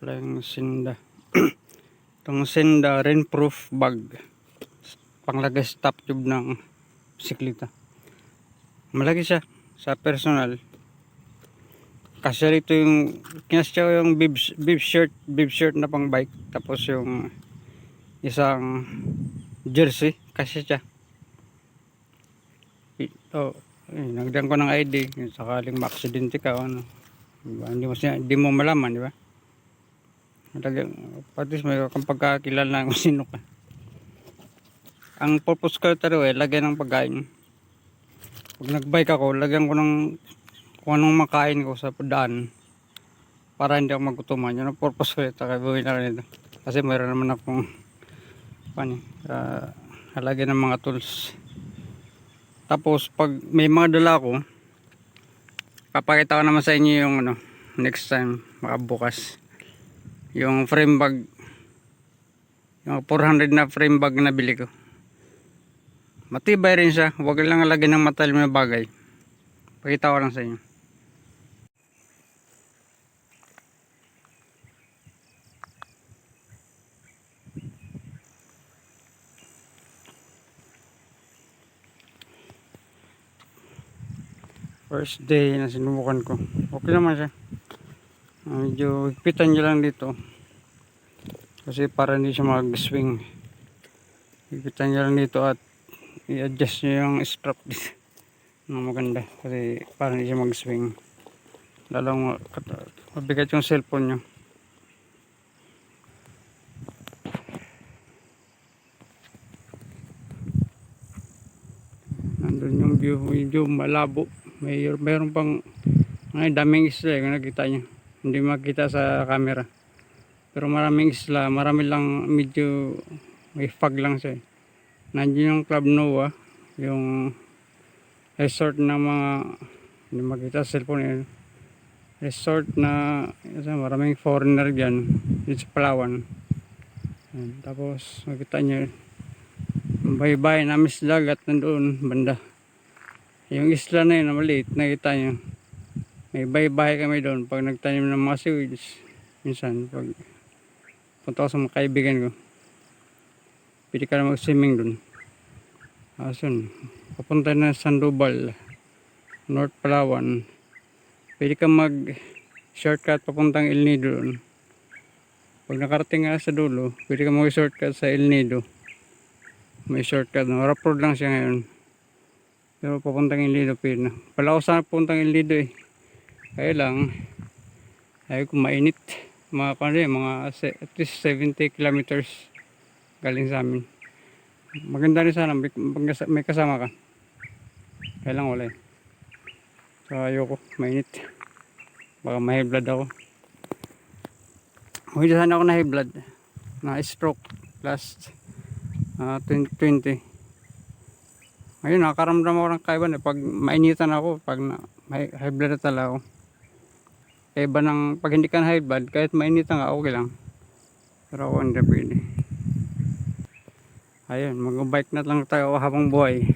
pala yung Sinda. Itong Sinda rainproof bag, panglagay sa top tube ng bisikleta. Malaki siya sa personal. Kasi ito yung kinasya ko yung bib shirt na pang bike, tapos yung isang jersey kasi siya. Ito nagdan ko ng ID sakaling maaksidente ka o ano, diba? Hindi mo malaman, di ba? Pati may kang pagkakilala kung sino ka. Ang purpose ko ito lagyan ng pagkain. Pag nagbike ako, lagyan ko ng kung anong makain ko sa daan para hindi ako magutuman. Yun ang purpose ko ito, kaya buhay na rin ito. Kasi mayroon naman akong halagyan ng mga tools. Tapos pag may mga dala ko, papakita ko naman sa inyo yung next time, makabukas. Yung frame bag, yung 400 na frame bag na bili ko. Matibay rin siya, huwag lang lagyan ng matalim na bagay. Pakita ko lang sa inyo. First day na sinubukan ko, okay naman siya. Medyo higpitan nyo lang dito kasi para hindi siya mag-swing. Higpitan nyo lang dito at i-adjust nyo yung strap dito na maganda kasi para hindi siya mag-swing. Lalong mabigat yung cellphone nyo. Nandun yung view, medyo malabo. Mayroon pang daming isla kung nakita nyo. Hindi makita sa camera. Pero maraming isla, marami lang, medyo may fog lang siya. Nandiyan yung Club Noah, yung resort na mga, hindi makita sa cellphone yun. Resort na, maraming foreigner dyan, dito sa Palawan. Tapos makita nyo, baybay namin sa dagat nandoon, banda. Yung isla na yun, na maliit, nakita nyo. May baybay kami doon pag nagtanim ng mga seaweeds. Minsan, pag punta ko sa mga kaibigan ko, pwede ka na mag-swimming doon. Asun, papunta na Sandoval, North Palawan. Pwede ka mag-shortcut papuntang El Nido doon. Pag nakarating ka sa dulo, pwede ka mag-shortcut sa El Nido. May shortcut, rough road lang siya ngayon. Pero papuntang El Nido, pwede na. Pala ko sana papuntang El Nido eh. Kaya lang, ayaw ko mainit. Mga at least 70 kilometers galing sa amin. Maganda rin sana, may kasama ka. Kaya lang wala eh. So ayaw ko, mainit. Baka ma-high blood ako. Hindi sana ako na-high blood. Na-stroke last 2020. Ngayon, nakakaramdam ako ng kaiba pag mainitan ako, pag high blood na talaga ako. Iba ng pag hindi ka na high blood, kahit mainitan ka, okay lang. Pero ako hindi pwede. Ayun, mag-bike na lang tayo habang buhay.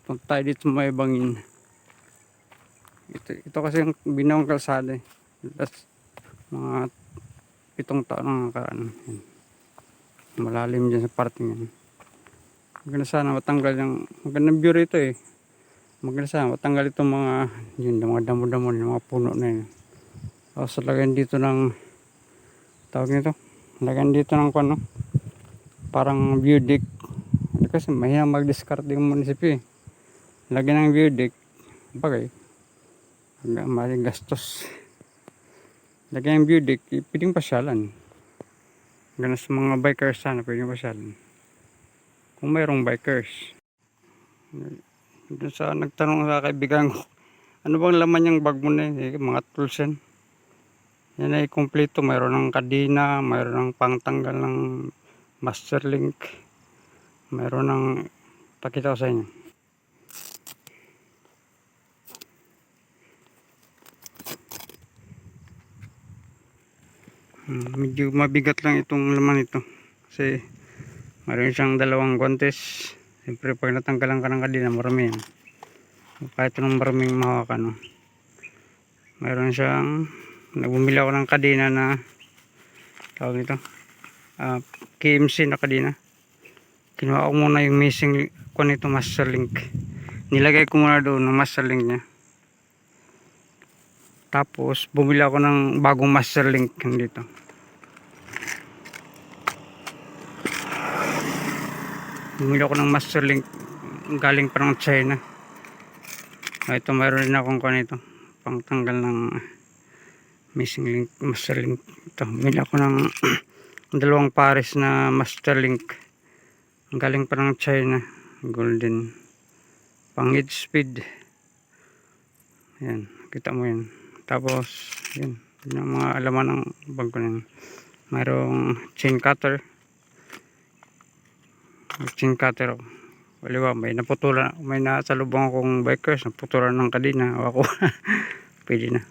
Punta tayo dito may bangin. Ito kasi yung binawang kalsada eh. Mga 7 taon na nakaraan. Malalim dyan sa parting yan. Maganda sana matanggal yung magandang view rito eh. Maganda sana matanggal itong mga damo-damo, yung mga puno na yun. Tapos lagyan dito ng tawag nito. Lagyan dito ng parang view deck. Kasi mahirap mag-discard yung munisipyo eh. Lagyan ng view deck. Bagay. Maling gastos. Lagyan ng view deck. Pwedeng pasyalan. Gana sa mga bikers sana pwedeng pasyalan. Kung mayroong bikers. Doon sa nagtanong sa kaibigan ko, ano bang laman yung bag mo na yun? Mga tools yan. Yan ay kumpleto. Mayroon ng kadena, mayroon ng pangtanggal ng master link, mayroon ng pakita ko sa inyo. Medyo mabigat lang itong laman ito kasi mayroon siyang 2 guantes. Siyempre pag natanggalan ka ng kadena, marami yan. Kahit anong maraming mahawakan. Mayroon siyang Nagbumili ako ng kadena na tawag nito, KMC na kadena. Kinuha ko muna yung missing nito, master link. Nilagay ko muna doon ng master link niya. Tapos bumili ako ng bagong master link dito. Bumili ako ng master link galing pa ng China. Ito mayroon din akong kanito pang tanggal ng missing link, master link. Ito bumili ako ng dalawang pares na master link galing pa ng China, golden, pang 8 speed. Yan, kita mo yan. Tapos yun yung mga alaman ng bag ko na yun. Mayroong chain cutter ako. Waliwa, may naputulan, may nasalubong akong bikers, naputulan ng kadena. Ako pwede na,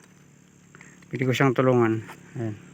pwede ko siyang tulungan. Ayan.